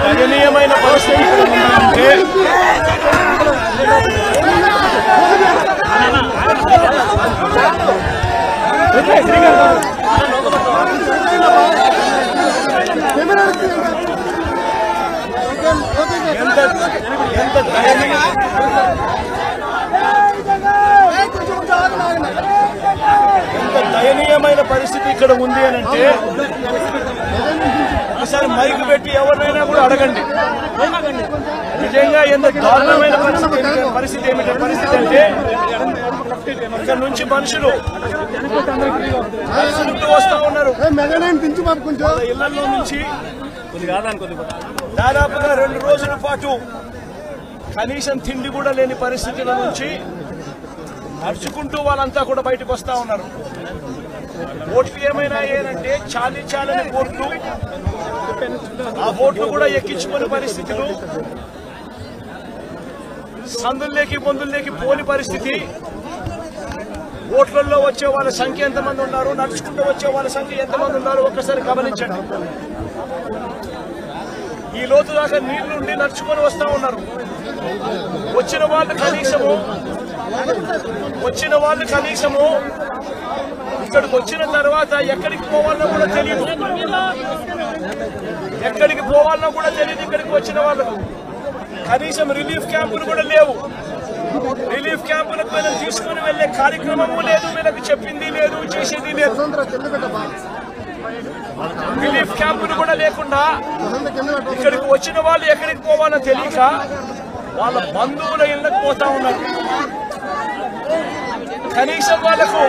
దయనీయమైన పరిస్థితి దయనీయమైన పరిస్థితి ఇక్కడ ఉంది అని అంటే ఒకసారి మైకు పెట్టి ఎవరినైనా కూడా అడగండి. నిజంగా ఎంత దారుణమైన పరిస్థితి అంటే ఇక్కడ నుంచి మనుషులు వస్తా ఉన్నారు. ఇళ్లలో నుంచి దాదాపుగా 2 రోజుల పాటు కనీసం తిండి కూడా లేని పరిస్థితుల నుంచి నడుచుకుంటూ వాళ్ళంతా కూడా బయటకు వస్తా ఉన్నారు. ఓట్లు ఏమైనా ఏంటంటే చాలని ఓట్లు, ఆ ఓట్లు కూడా ఎక్కించుకునే పరిస్థితులు, సందుల్లోకి బొందుల్లోకి పోని పరిస్థితి. ఓట్లలో వచ్చే వాళ్ళ సంఖ్య ఎంతమంది ఉన్నారు, నడుచుకుంటూ వచ్చే వాళ్ళ సంఖ్య ఎంతమంది ఉన్నారు ఒక్కసారి గమనించండి. ఈ లోతు దాకా నీళ్లుండి నడుచుకొని వస్తా ఉన్నారు. వచ్చిన వాళ్ళు కనీసము ఇక్కడికి వచ్చిన తర్వాత ఎక్కడికి పోవాలన్నా కూడా తెలియదు. ఇక్కడికి వచ్చిన వాళ్ళకు కనీసం రిలీఫ్ క్యాంపులు కూడా లేవు. రిలీఫ్ క్యాంపులకు వీళ్ళని తీసుకుని వెళ్లే కార్యక్రమము లేదు, వీళ్ళకి చెప్పింది లేదు, చేసేది లేదు. రిలీఫ్ క్యాంపులు కూడా లేకుండా ఇక్కడికి వచ్చిన వాళ్ళు ఎక్కడికి పోవాలో తెలియక వాళ్ళ బంధువుల ఇళ్ళకి పోతా ఉన్నారు. కనీసం వాళ్ళకు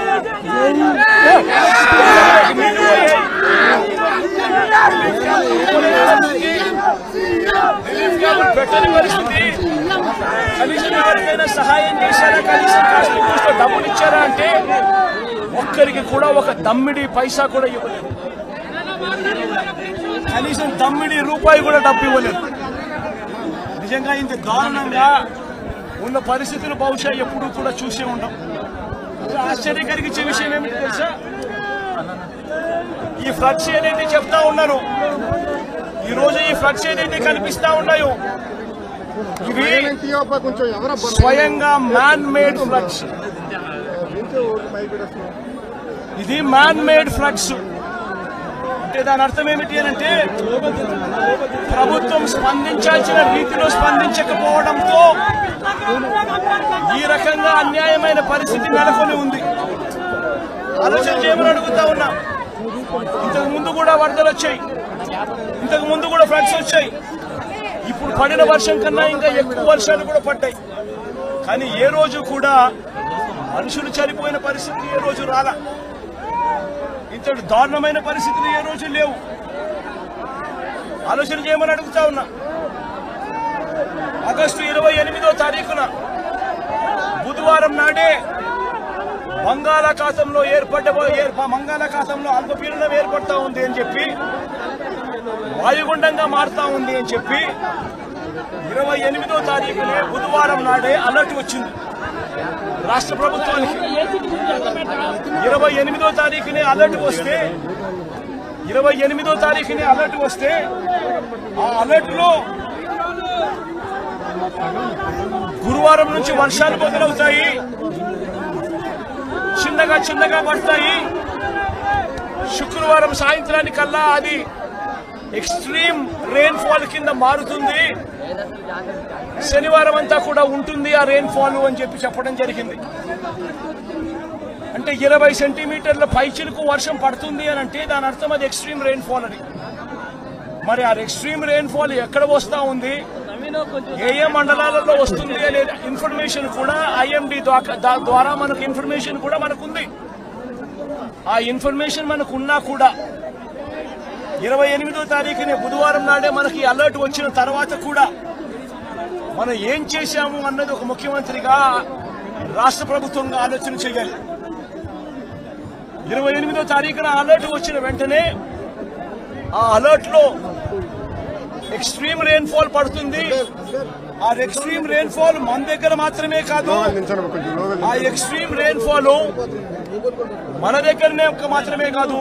రిలీఫ్ క్యాంపులు పెట్టని పరిస్థితి. కనీసం ఎవరికైనా సహాయం చేశారా, కనీసం కాస్త డబ్బులు ఇచ్చారా అంటే ఒక్కరికి కూడా ఒక దమ్మిడి పైసా కూడా ఇవ్వలేదు. కనీసం దమ్మిడి రూపాయి కూడా డబ్బు ఇవ్వలేదు. నిజంగా ఇంత దారుణంగా ఉన్న పరిస్థితులు బహుశా ఎప్పుడూ కూడా చూసే ఉంటాం. ఆశ్చర్యకరిగించే విషయం ఏమిటి తెలుసా, ఈ ఫ్లడ్స్ ఏదైతే చెప్తా ఉన్నారు, ఈ రోజు ఈ ఫ్లడ్స్ ఏదైతే కనిపిస్తా ఉన్నాయో ఇవి స్వయంగా మ్యాన్ మేడ్ ఫ్లడ్స్. ఇది మ్యాన్ మేడ్ ఫ్లడ్స్ అంటే దాని అర్థం ఏమిటి అంటే ప్రభుత్వం స్పందించాల్సిన రీతిలో స్పందించకపోవడంతో ఈ రకంగా అన్యాయమైన పరిస్థితి నెలకొని ఉంది. ఆలోచన చేయమని అడుగుతా ఉన్నా. ఇంతకు ముందు కూడా వరదలు వచ్చాయి, ఇంతకు ముందు కూడా ఫ్లడ్స్ వచ్చాయి. ఇప్పుడు పడిన వర్షం కన్నా ఇంకా ఎక్కువ వర్షాలు కూడా పడ్డాయి. కానీ ఏ రోజు కూడా మనుషులు చనిపోయిన పరిస్థితి ఏ రోజు రాలా. ఇంతటి దారుణమైన పరిస్థితులు ఏ రోజు లేవు. ఆలోచన చేయమని అడుగుతా ఉన్నా. ఆగస్టు 28వ తారీఖున బుధవారం నాడే బంగాళాఖాతంలో అల్పపీడనం ఏర్పడతా ఉంది అని చెప్పి, వాయుగుండంగా మారుతా ఉంది అని చెప్పి 28వ తారీఖునే బుధవారం నాడే అలర్ట్ వచ్చింది రాష్ట్ర ప్రభుత్వానికి. 28వ తారీఖునే అలర్ట్ వస్తే ఆ అలర్ట్ లో గురువారం నుంచి వర్షాలు మొదలవుతాయి, చిన్నగా పడతాయి. శుక్రవారం సాయంత్రానికల్లా అది ఎక్స్ట్రీమ్ రెయిన్ ఫాల్ కింద మారుతుంది, శనివారం అంతా కూడా ఉంటుంది ఆ రెయిన్ ఫాల్ అని చెప్పి చెప్పడం జరిగింది. అంటే 20 సెంటీమీటర్ల పైచిలకు వర్షం పడుతుంది అని అంటే దాని అర్థం అది ఎక్స్ట్రీమ్ రెయిన్ ఫాల్ అని. మరి ఆ ఎక్స్ట్రీమ్ రెయిన్ ఫాల్ ఎక్కడ వస్తా ఉంది, ఏ మండలాలలో వస్తుంది అనే ఇన్ఫర్మేషన్ కూడా IMD ద్వారా మనకు ఇన్ఫర్మేషన్ కూడా మనకుంది. ఆ ఇన్ఫర్మేషన్ మనకున్నా కూడా 28వ తారీఖునే బుధవారం నాడే మనకి అలర్ట్ వచ్చిన తర్వాత కూడా మనం ఏం చేశాము అన్నది ఒక ముఖ్యమంత్రిగా రాష్ట్ర ప్రభుత్వంగా ఆలోచన చేయాలి. 28వ తారీఖున అలర్ట్ వచ్చిన వెంటనే ఆ అలర్ట్ లో ఎక్స్ట్రీమ్ రెయిన్ఫాల్ పడుతుంది. ఆ ఎక్స్ట్రీమ్ రెయిన్ఫాల్ మన దగ్గర మాత్రమే కాదు, ఆ ఎక్స్ట్రీమ్ రెయిన్ఫాల్ మన దగ్గరనే మాత్రమే కాదు,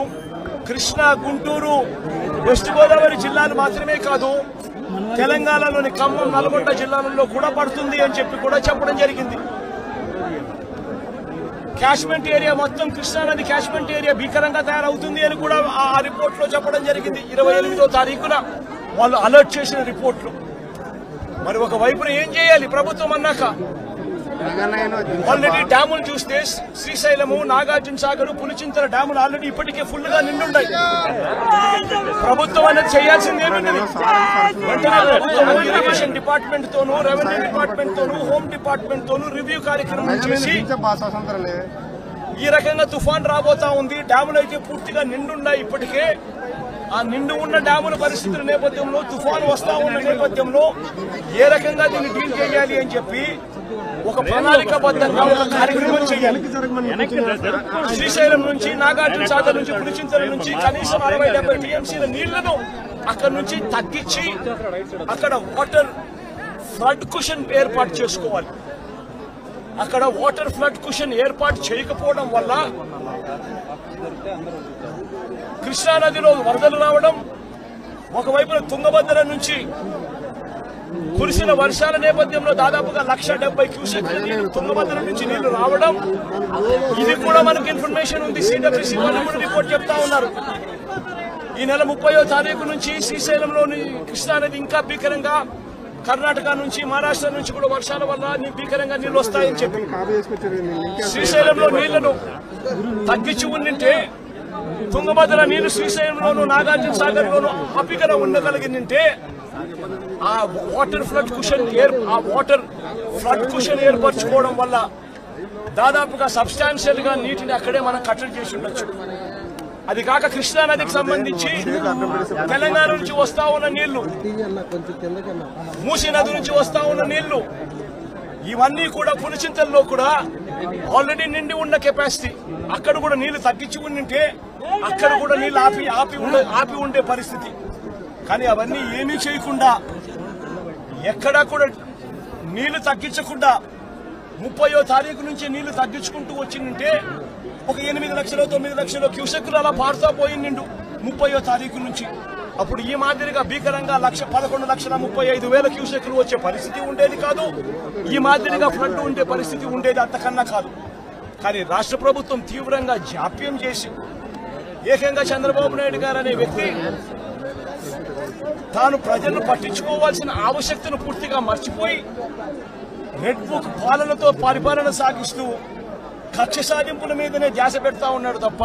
కృష్ణా, గుంటూరు, వెస్ట్ గోదావరి జిల్లాలు మాత్రమే కాదు, తెలంగాణలోని ఖమ్మం, నల్గొండ జిల్లాలలో కూడా పడుతుంది అని చెప్పడం జరిగింది. క్యాచ్మెంట్ ఏరియా మొత్తం కృష్ణానది క్యాచ్మెంట్ ఏరియా భీకరంగా తయారవుతుంది అని కూడా ఆ రిపోర్ట్ లో చెప్పడం జరిగింది. 28వ తారీఖున వాళ్ళు అలర్ట్ చేసిన రిపోర్ట్లు. మరి ఒక వైపున ఏం చేయాలి ప్రభుత్వం అన్నాక? ఆల్రెడీ డ్యాములు చూస్తే శ్రీశైలము, నాగార్జున సాగర్, పులిచింతల డ్యాములు ఆల్రెడీ ఇప్పటికే ఫుల్ గా నిండున్నాయి. ప్రభుత్వం అనేది చేయాల్సింది ఏముంది? ఇరిగేషన్ డిపార్ట్మెంట్ తోనూ, రెవెన్యూ డిపార్ట్మెంట్ తోనూ, హోమ్ డిపార్ట్మెంట్ తోనూ రివ్యూ కార్యక్రమం చేసి ఈ రకంగా తుఫాన్ రాబోతా ఉంది, డ్యాములు అయితే పూర్తిగా నిండున్నాయి ఇప్పటికే. ఆ నిండు ఉన్న డ్యాముల పరిస్థితుల నేపథ్యంలో, తుఫాను వస్తా ఉన్న నేపథ్యంలో ఏ రకంగా దీన్ని డీల్ చేయాలి అని చెప్పి ఒక ప్రణాళికాబద్ధంగా ఒక కార్యక్రమం చేయాలి. శ్రీశైలం నుంచి, నాగార్జున సాగర్ నుంచి, పులిచింతల నుంచి కనీసం 60-70 టీఎంసీల నీళ్లను అక్కడ నుంచి తగ్గించి అక్కడ వాటర్ ఫ్లడ్ కుషన్ ఏర్పాటు చేసుకోవాలి. అక్కడ వాటర్ ఫ్లడ్ కుషన్ ఏర్పాటు చేయకపోవడం వల్ల కృష్ణానదిలో వరదలు రావడం, ఒకవైపున తుంగభద్ర నుంచి కురిసిన వర్షాల నేపథ్యంలో దాదాపుగా 170 క్యూసెక్ల నీళ్లు తుంగభద్ర నుంచి నీళ్లు రావడం, ఇది కూడా మనకు ఇన్ఫర్మేషన్ ఉంది. సిడబ్ల్యూసీ వాళ్ళు కూడా రిపోర్ట్ చెప్తా ఉన్నారు. ఈ నెల 30వ తారీఖు నుంచి శ్రీశైలంలోని కృష్ణానది ఇంకా భీకరంగా, కర్ణాటక నుంచి, మహారాష్ట్ర నుంచి కూడా వర్షాల వల్ల భీకరంగా నీళ్లు వస్తాయని చెప్పి శ్రీశైలంలో నీళ్లను తగ్గించి ఉండింటే, తుంగభద్ర నీళ్లు శ్రీశైలంలోను, నాగార్జున సాగర్ లోను అపికర ఉండగలిగిందంటే ఆ వాటర్ ఫ్లడ్ కుషన్ ఏర్పరచుకోవడం వల్ల దాదాపుగా సబ్స్టాన్షియల్ గా నీటిని అక్కడే మనం కట్టడి చేసి ఉండొచ్చు. అది కాక కృష్ణానదికి సంబంధించి తెలంగాణ నుంచి వస్తా ఉన్న నీళ్లు, మూసీ నది నుంచి వస్తా ఉన్న నీళ్లు, ఇవన్నీ కూడా పులిచింతల్లో కూడా ఆల్రెడీ నిండి ఉన్న కెపాసిటీ. అక్కడ కూడా నీళ్లు తగ్గించి ఉండింటే అక్కడ కూడా నీళ్లు ఆపి ఉండే పరిస్థితి. కానీ అవన్నీ ఏమీ చేయకుండా, ఎక్కడా కూడా నీళ్లు తగ్గించకుండా 30వ తారీఖు నుంచి నీళ్లు తగ్గించుకుంటూ వచ్చిందంటే ఒక 8 లక్షలు 9 లక్షలు క్యూసెక్లు అలా పారుతా పోయిండు 30వ తారీఖు నుంచి. అప్పుడు ఈ మాదిరిగా భీకరంగా 11,35,000 క్యూసెక్లు వచ్చే పరిస్థితి ఉండేది కాదు. ఈ మాదిరిగా ఫ్లడ్ ఉండే పరిస్థితి ఉండేది అంతకన్నా కాదు. కానీ రాష్ట్ర ప్రభుత్వం తీవ్రంగా జాప్యం చేసి, ఏకంగా చంద్రబాబు నాయుడు గారు అనే వ్యక్తి తాను ప్రజలను పట్టించుకోవాల్సిన ఆవశ్యకతను పూర్తిగా మర్చిపోయి రెడ్ బుక్ పాలనతో పరిపాలన సాగిస్తూ కక్ష సాధింపుల మీదనే ధ్యాస పెడతా ఉన్నాడు తప్ప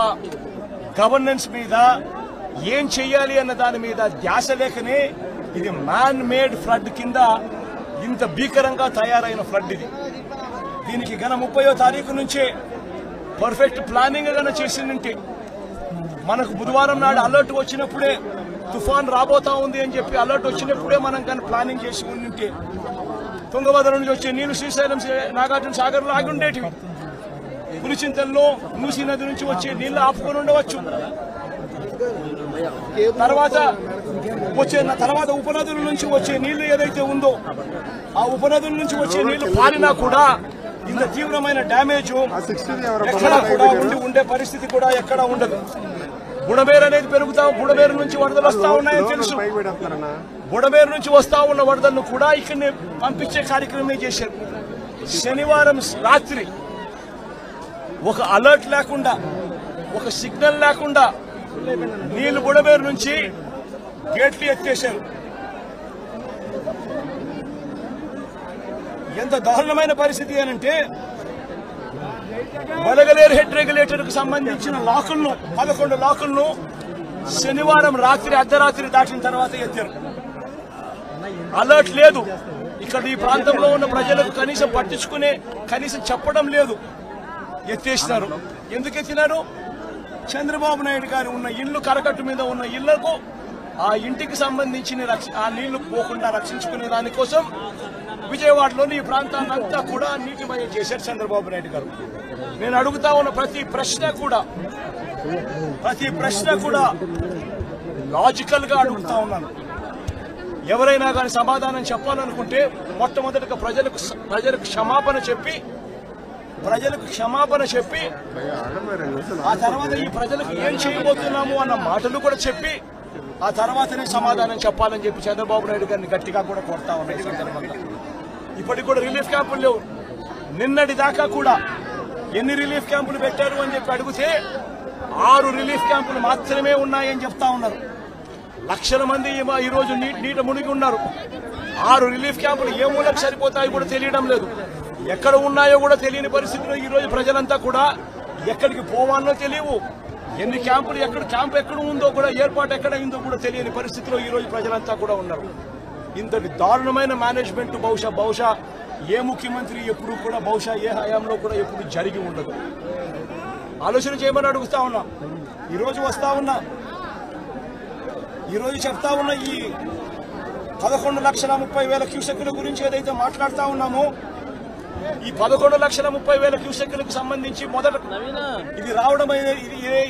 గవర్నెన్స్ మీద, ఏం చెయ్యాలి అన్న దాని మీద ధ్యాస లేకనే ఇది మ్యాన్ మేడ్ ఫ్లడ్ కింద ఇంత భీకరంగా తయారైన ఫ్లడ్ ఇది. దీనికి గన 30వ తారీఖు నుంచే పర్ఫెక్ట్ ప్లానింగ్ గన చేసిందంటే, మనకు బుధవారం నాడు అలర్ట్ వచ్చినప్పుడే తుఫాన్ రాబోతా ఉంది అని చెప్పి అలర్ట్ వచ్చినప్పుడే మనం కానీ ప్లానింగ్ చేసి ఉంటే తుంగభద్ర నుంచి వచ్చే నీళ్లు శ్రీశైలం, నాగార్జున సాగర్లో ఆగి ఉండేటివి. పులిచింతల్లో మూసీ నది నుంచి వచ్చే నీళ్లు ఆపుకొని ఉండవచ్చు. తర్వాత ఉపనదుల నుంచి వచ్చే నీళ్లు ఏదైతే ఉందో, ఆ ఉపనదుల నుంచి వచ్చే నీళ్లు పారినా కూడా ఇంత తీవ్రమైన డ్యామేజ్ ఎక్కడా కూడా ఉండే పరిస్థితి కూడా ఎక్కడా ఉండదు. బుడమేరు అనేది బుడమేరు నుంచి వరదలు వస్తా ఉన్నాయని తెలుసు. బుడమేరు నుంచి వస్తా ఉన్న వరదలను కూడా ఇక్కడనే పంపించే కార్యక్రమం చేశారు. శనివారం రాత్రి ఒక అలర్ట్ లేకుండా, ఒక సిగ్నల్ లేకుండా నీళ్లు బుడమేరు నుంచి గేట్లు ఎత్తేశారు. ఎంత దారుణమైన పరిస్థితి అనంటే, బలగలేరు హెడ్ రెగ్యులేటర్ కు సంబంధించిన లాకులను 11 లాకులను శనివారం రాత్రి అర్ధరాత్రి దాటిన తర్వాత ఎత్తారు. అలర్ట్ లేదు. ఇక్కడ ఈ ప్రాంతంలో ఉన్న ప్రజలకు కనీసం చెప్పడం లేదు. ఎత్తేసినారు. ఎందుకు ఎత్తినారు? చంద్రబాబు నాయుడు గారు ఉన్న ఇల్లు, కరకట్టు మీద ఉన్న ఇళ్లకు ఆ ఇంటికి సంబంధించిన ఆ నీళ్లు పోకుండా రక్షించుకునే దానికోసం విజయవాడలోని ఈ ప్రాంతాన్నంతా కూడా నీటిమయం చేశారు చంద్రబాబు నాయుడు గారు. నేను అడుగుతా ఉన్న ప్రతి ప్రశ్న కూడా లాజికల్ గా అడుగుతా ఉన్నాను. ఎవరైనా కానీ సమాధానం చెప్పాలనుకుంటే మొట్టమొదటిగా ప్రజలకు క్షమాపణ చెప్పి ఆ తర్వాత ఈ ప్రజలకు ఏం చేయబోతున్నాము అన్న మాటలు కూడా చెప్పి ఆ తర్వాతనే సమాధానం చెప్పాలని చెప్పి చంద్రబాబు నాయుడు గారిని గట్టిగా కూడా కోరుతా ఉన్నాయి. ఇప్పటికి కూడా రిలీఫ్ క్యాంపులు లేవు. నిన్నటి దాకా కూడా ఎన్ని రిలీఫ్ క్యాంపులు పెట్టారు అని చెప్పి అడిగితే 6 రిలీఫ్ క్యాంపులు మాత్రమే ఉన్నాయని చెప్తా ఉన్నారు. లక్షల మంది ఈరోజు నీట మునిగి ఉన్నారు. 6 రిలీఫ్ క్యాంపులు ఏ మూలకు సరిపోతాయో కూడా తెలియడం లేదు. ఎక్కడ ఉన్నాయో కూడా తెలియని పరిస్థితిలో ఈ రోజు ప్రజలంతా కూడా ఎక్కడికి పోవాలో తెలియవు. ఎన్ని క్యాంపులు క్యాంప్ ఎక్కడ ఉందో కూడా ఏర్పాటు ఎక్కడ అయిందో కూడా తెలియని పరిస్థితిలో ఈ రోజు ప్రజలంతా కూడా ఉన్నారు. ఇంతటి దారుణమైన మేనేజ్మెంట్ బహుశా ఏ ముఖ్యమంత్రి ఎప్పుడు కూడా బహుశా ఏ హయాంలో కూడా ఎప్పుడు జరిగి ఉండదు. ఆలోచన చేయమని అడుగుతా ఉన్నా. ఈరోజు వస్తా ఉన్నా, ఈరోజు చెప్తా ఉన్న ఈ 11,30,000 క్యూసెక్కుల గురించి ఏదైతే మాట్లాడుతా ఉన్నామో ఈ 11,30,000 క్యూసెక్కులకు సంబంధించి మొదట ఇది రావడం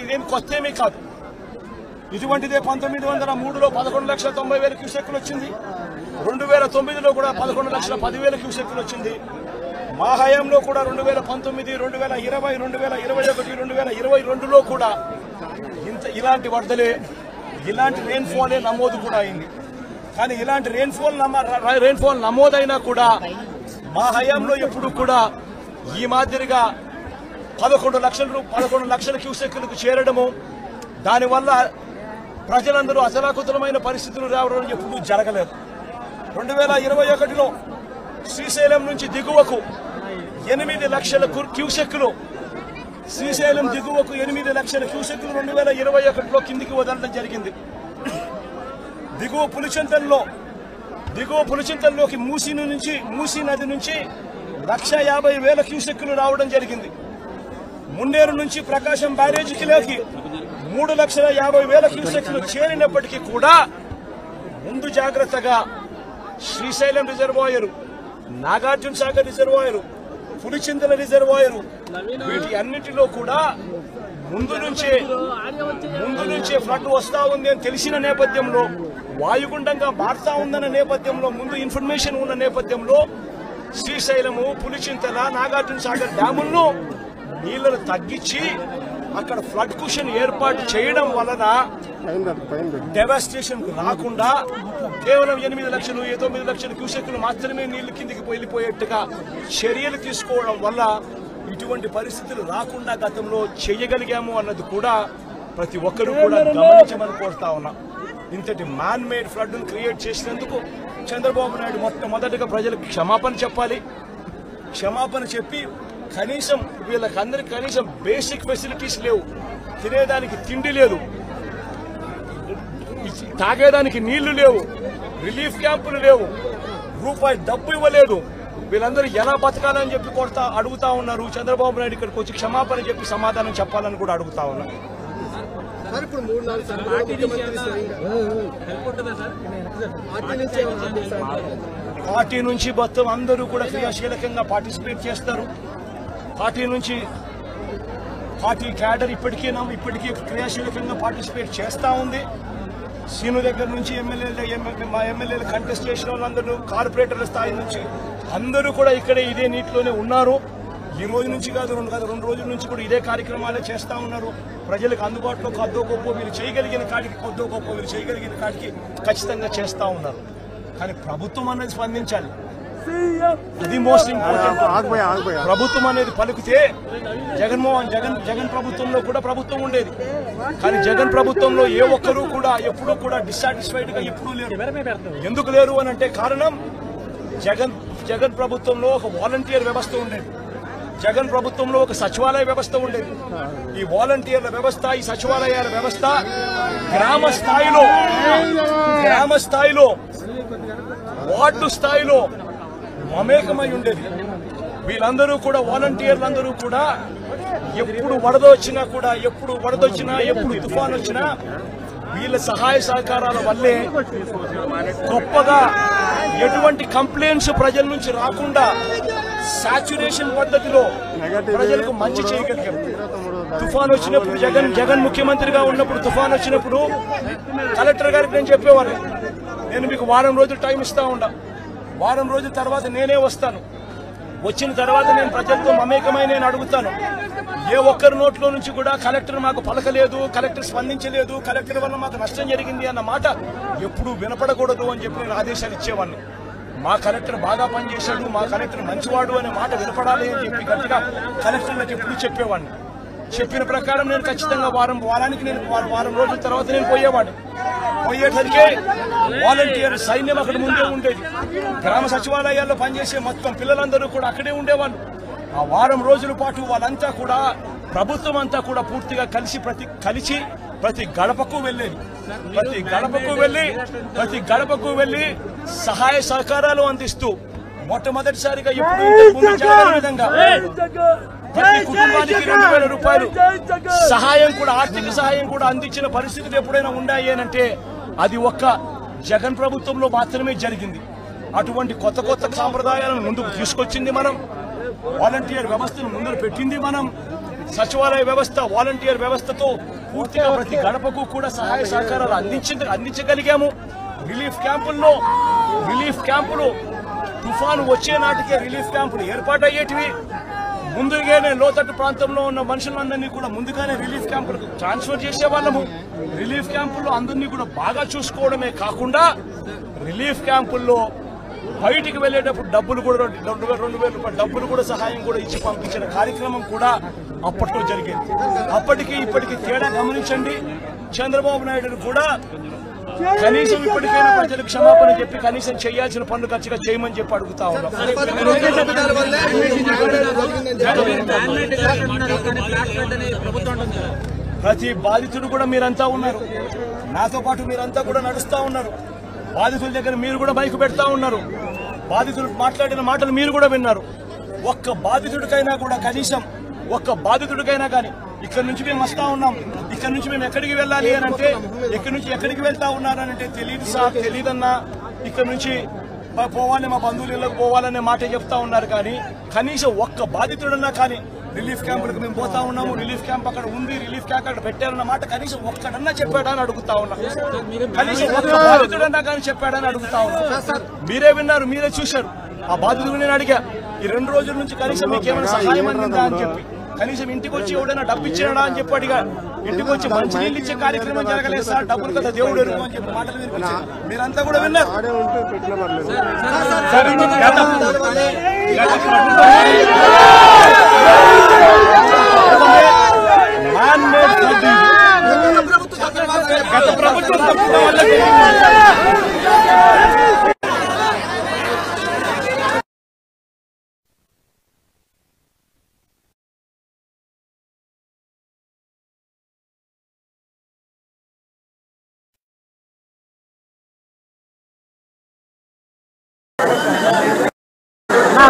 ఇదేం కొత్తేమీ కాదు. ఇటువంటిదే 1903లో 11,90,000 క్యూసెక్కులు వచ్చింది. 2009లో కూడా 11,10,000 క్యూసెక్కులు వచ్చింది. మా హయాంలో కూడా 2019, 2020, 2021, 2022లో కూడా ఇలాంటి వరదలే ఇలాంటి రెయిన్ఫాలే నమోదు కూడా అయింది. కానీ ఇలాంటి రెయిన్ఫాల్ నమోదైనా కూడా మా హయాంలో ఎప్పుడు కూడా ఈ మాదిరిగా 11 లక్షల క్యూసెక్కులకు చేరడము, దానివల్ల ప్రజలందరూ అసలాకుతలమైన పరిస్థితులు రావడం ఎప్పుడూ జరగలేదు. 2021లో శ్రీశైలం నుంచి దిగువకు 8 లక్షల క్యూసెక్కులు, శ్రీశైలం దిగువకు 8 లక్షల క్యూసెక్కులు 2021లో కిందికి వదలడం జరిగింది. దిగువ పులిచింతల్లోకి మూసీ నది నుంచి 1,50,000 క్యూసెక్కులు రావడం జరిగింది. మున్నేరు నుంచి ప్రకాశం బ్యారేజీకి 3,50,000 క్యూసెక్కులు చేరినప్పటికీ కూడా ముందు జాగ్రత్తగా Srisailam reservoir, Nagarjuna Sagar reservoir, Pulichintala reservoir వీటి అన్నిటిలో కూడా ముందు నుంచే ఫ్లడ్ వస్తా ఉంది అని తెలిసిన నేపథ్యంలో, వాయుగుండంగా మారుతా ఉందన్న నేపథ్యంలో, ముందు ఇన్ఫర్మేషన్ ఉన్న నేపథ్యంలో శ్రీశైలము, పులిచింతల, నాగార్జున సాగర్ డ్యాములను నీళ్లను తగ్గించి అక్కడ ఫ్లడ్ కుషన్ ఏర్పాటు చేయడం వలన డెవాస్టేషన్ రాకుండా కేవలం 8 లక్షలు 9 లక్షల క్యూసెక్కులు మాత్రమే నీళ్లు కిందికి వెళ్ళిపోయేట్టుగా చర్యలు తీసుకోవడం వల్ల ఇటువంటి పరిస్థితులు రాకుండా గతంలో చేయగలిగాము అన్నది కూడా ప్రతి ఒక్కరూ కూడా గమనించమని కోరుతా ఉన్నా. ఇంతటి మ్యాన్ మేడ్ ఫ్లడ్ క్రియేట్ చేసినందుకు చంద్రబాబు నాయుడు మొట్టమొదటిగా ప్రజలకు క్షమాపణ చెప్పాలి. క్షమాపణ చెప్పి కనీసం వీళ్ళకందరికి కనీసం బేసిక్ ఫెసిలిటీస్ లేవు. తినేదానికి తిండి లేదు, తాగేదానికి నీళ్లు లేవు, రిలీఫ్ క్యాంపులు లేవు, రూపాయి డబ్బు ఇవ్వలేదు. వీళ్ళందరూ ఎలా బతకాలని చెప్పి అడుగుతా ఉన్నారు. చంద్రబాబు నాయుడు ఇక్కడికి వచ్చి క్షమాపణ చెప్పి సమాధానం చెప్పాలని కూడా అడుగుతా ఉన్నారు. పార్టీ నుంచి మొత్తం అందరూ కూడా క్రియాశీలకంగా పార్టిసిపేట్ చేస్తారు. పార్టీ క్యాడర్ ఇప్పటికీ క్రియాశీలకంగా పార్టిసిపేట్ చేస్తూ ఉంది. సీను దగ్గర నుంచి మా ఎమ్మెల్యేలు కంటెస్ట్ చేసిన వాళ్ళందరూ, కార్పొరేటర్ల స్థాయి నుంచి అందరూ కూడా ఇక్కడే ఇదే నీటిలోనే ఉన్నారు. ఈ రోజు నుంచి కాదు, 2 రోజుల నుంచి కూడా ఇదే కార్యక్రమాలే చేస్తూ ఉన్నారు. ప్రజలకు అందుబాటులో కొద్దో గొప్ప వీళ్ళు చేయగలిగిన కాడికి ఖచ్చితంగా చేస్తూ ఉన్నారు. కానీ ప్రభుత్వం అనేది స్పందించాలి. అది మోస్ట్ ఇంపార్టెంట్. ప్రభుత్వం అనేది పలికితే జగన్ ప్రభుత్వంలో కూడా ప్రభుత్వం ఉండేది. కానీ జగన్ ప్రభుత్వంలో ఏ ఒక్కరూ కూడా ఎప్పుడూ కూడా డిస్సాటిస్ఫైడ్ గా ఎప్పుడూ లేరు. ఎందుకు లేరు అని అంటే కారణం, జగన్ ప్రభుత్వంలో ఒక వాలంటీర్ వ్యవస్థ ఉండేది. జగన్ ప్రభుత్వంలో ఒక సచివాలయ వ్యవస్థ ఉండేది. ఈ వాలంటీర్ల వ్యవస్థ, ఈ సచివాలయాల వ్యవస్థ గ్రామ స్థాయిలో వార్డు స్థాయిలో మమేకమై ఉండేది. వీళ్ళందరూ కూడా వాలంటీర్లందరూ కూడా ఎప్పుడు వరద వచ్చినా, ఎప్పుడు తుఫాన్ వచ్చినా వీళ్ళ సహాయ సహకారాల వల్లే గొప్పగా ఎటువంటి కంప్లైంట్స్ ప్రజల నుంచి రాకుండా సాచ్యురేషన్ పద్ధతిలో ప్రజలకు మంచి చేయగలిగాం. తుఫాన్ వచ్చినప్పుడు జగన్ ముఖ్యమంత్రిగా ఉన్నప్పుడు తుఫాన్ వచ్చినప్పుడు కలెక్టర్ గారికి నేను చెప్పేవాడిని, నేను మీకు వారం రోజులు టైం ఇస్తా ఉండా, వారం రోజుల తర్వాత నేనే వస్తాను, వచ్చిన తర్వాత నేను ప్రజలతో మమేకమై నేను అడుగుతాను. ఏ ఒక్కరి నోట్లో నుంచి కూడా కలెక్టర్ మాకు పలకలేదు, కలెక్టర్ స్పందించలేదు, కలెక్టర్ వల్ల మాకు నష్టం జరిగింది అన్న మాట ఎప్పుడూ వినపడకూడదు అని చెప్పి నేను ఆదేశాలు ఇచ్చేవాడిని. మా కలెక్టర్ బాగా పనిచేశాడు, మా కలెక్టర్ మంచివాడు అనే మాట వినపడాలి అని చెప్పి గట్టిగా కలెక్టర్లకు ఎప్పుడు చెప్పేవాడిని. చెప్పిన ప్రకారం నేను ఖచ్చితంగా వారానికి నేను వారం రోజుల తర్వాత నేను పోయేవాడిని. పోయేసరికి వాలంటీర్ సైన్యం అక్కడ ముందే ఉండేది. గ్రామ సచివాలయాల్లో పనిచేసే మొత్తం పిల్లలందరూ కూడా అక్కడే ఉండేవాళ్ళు. ఆ వారం రోజుల పాటు వాళ్ళంతా కూడా ప్రభుత్వం అంతా కూడా పూర్తిగా కలిసి ప్రతి గడపకు వెళ్ళేది. ప్రతి గడపకు వెళ్లి సహాయ సహకారాలు అందిస్తూ మొట్టమొదటిసారిగా ఎప్పుడు జరగని విధంగా ప్రతి కుటుంబానికి 2000 రూపాయలు సహాయం కూడా, ఆర్థిక సహాయం కూడా అందించిన పరిస్థితులు ఎప్పుడైనా ఉన్నాయి అంటే అది ఒక్క జగన్ ప్రభుత్వంలో మాత్రమే జరిగింది. అటువంటి కొత్త సాంప్రదాయాలను ముందుకు తీసుకొచ్చింది మనం, వాలంటీర్ వ్యవస్థను ముందు పెట్టింది మనం. సచివాలయ వ్యవస్థ, వాలంటీర్ వ్యవస్థతో పూర్తిగా ప్రతి గడపకు కూడా సహాయ సహకారాలు అందించగలిగాము. రిలీఫ్ క్యాంపులు తుఫాను వచ్చే నాటికే రిలీఫ్ క్యాంపులు ఏర్పాటయ్యేటివి. ముందుగానే లోతట్టు ప్రాంతంలో ఉన్న మనుషులందరినీ కూడా ముందుగానే రిలీఫ్ క్యాంపులకు ట్రాన్స్ఫర్ చేసేవాళ్ళము. రిలీఫ్ క్యాంపుల్లో అందరినీ కూడా బాగా చూసుకోవడమే కాకుండా రిలీఫ్ క్యాంపుల్లో బయటికి వెళ్లేటప్పుడు డబ్బులు కూడా 2000 రూపాయలు డబ్బులు కూడా సహాయం కూడా ఇచ్చి పంపించిన కార్యక్రమం కూడా అప్పట్లో జరిగేది. అప్పటికి ఇప్పటికి తేడా గమనించండి. చంద్రబాబు నాయుడు కూడా కనీసం ఇప్పటికైనా ప్రజలకు క్షమాపణ చెప్పి కనీసం చేయాల్సిన పనులు ఖచ్చితంగా చేయమని చెప్పి అడుగుతా ఉన్నాం. ప్రతి బాధితుడు కూడా మీరంతా ఉన్నారు, నాతో పాటు మీరంతా కూడా నడుస్తా ఉన్నారు. బాధితుల దగ్గర మీరు కూడా మైకు పెడతా ఉన్నారు, బాధితులు మాట్లాడిన మాటలు మీరు కూడా విన్నారు. ఒక్క బాధితుడికైనా కానీ ఇక్కడ నుంచి మేము వస్తా ఉన్నాం, ఇక్కడ నుంచి మేము ఎక్కడికి వెళ్ళాలి అని అంటే, ఎక్కడి నుంచి ఎక్కడికి వెళ్తా ఉన్నారనంటే తెలియదు సార్, తెలియదన్నా, ఇక్కడ నుంచి పోవాలి, మా బంధువులు ఇళ్ళకు పోవాలనే మాట చెప్తా ఉన్నారు. కానీ కనీసం ఒక్క బాధితుడన్నా కానీ రిలీఫ్ క్యాంపులకు మేము పోతా ఉన్నాము, రిలీఫ్ క్యాంప్ అక్కడ ఉంది, రిలీఫ్ క్యాంప్ అక్కడ పెట్టారన్న మాట కనీసం ఒక్కడన్నా చెప్పాడా అని అడుగుతా ఉన్నా. కనీసం ఒక్క బాధితుడన్నా కానీ చెప్పాడని అడుగుతా ఉన్నా. మీరే విన్నారు, మీరే చూశారు. ఆ బాధితుడు నేను అడిగా, ఈ 2 రోజుల నుంచి కనీసం మీకేమైనా సహాయం అందిందా అని చెప్పి, కనీసం ఇంటికి వచ్చి ఎవడైనా డబ్బు ఇచ్చినాడా అని చెప్పి అడిగా. ఇంటికి వచ్చి మంచి నీళ్ళు ఇచ్చే కార్యక్రమం జరగలేదు సార్, డబ్బులు కదా దేవుడు ఎరుగు అని చెప్పి మాటలు వినిపించారు. మీరంతా కూడా విన్నారు. గత ప్రభుత్వం తప్పుగా వాళ్ళకి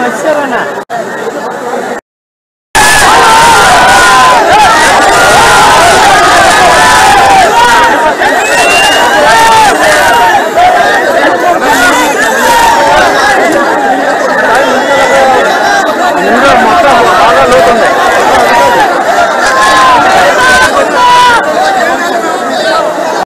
వచ్చారన్నా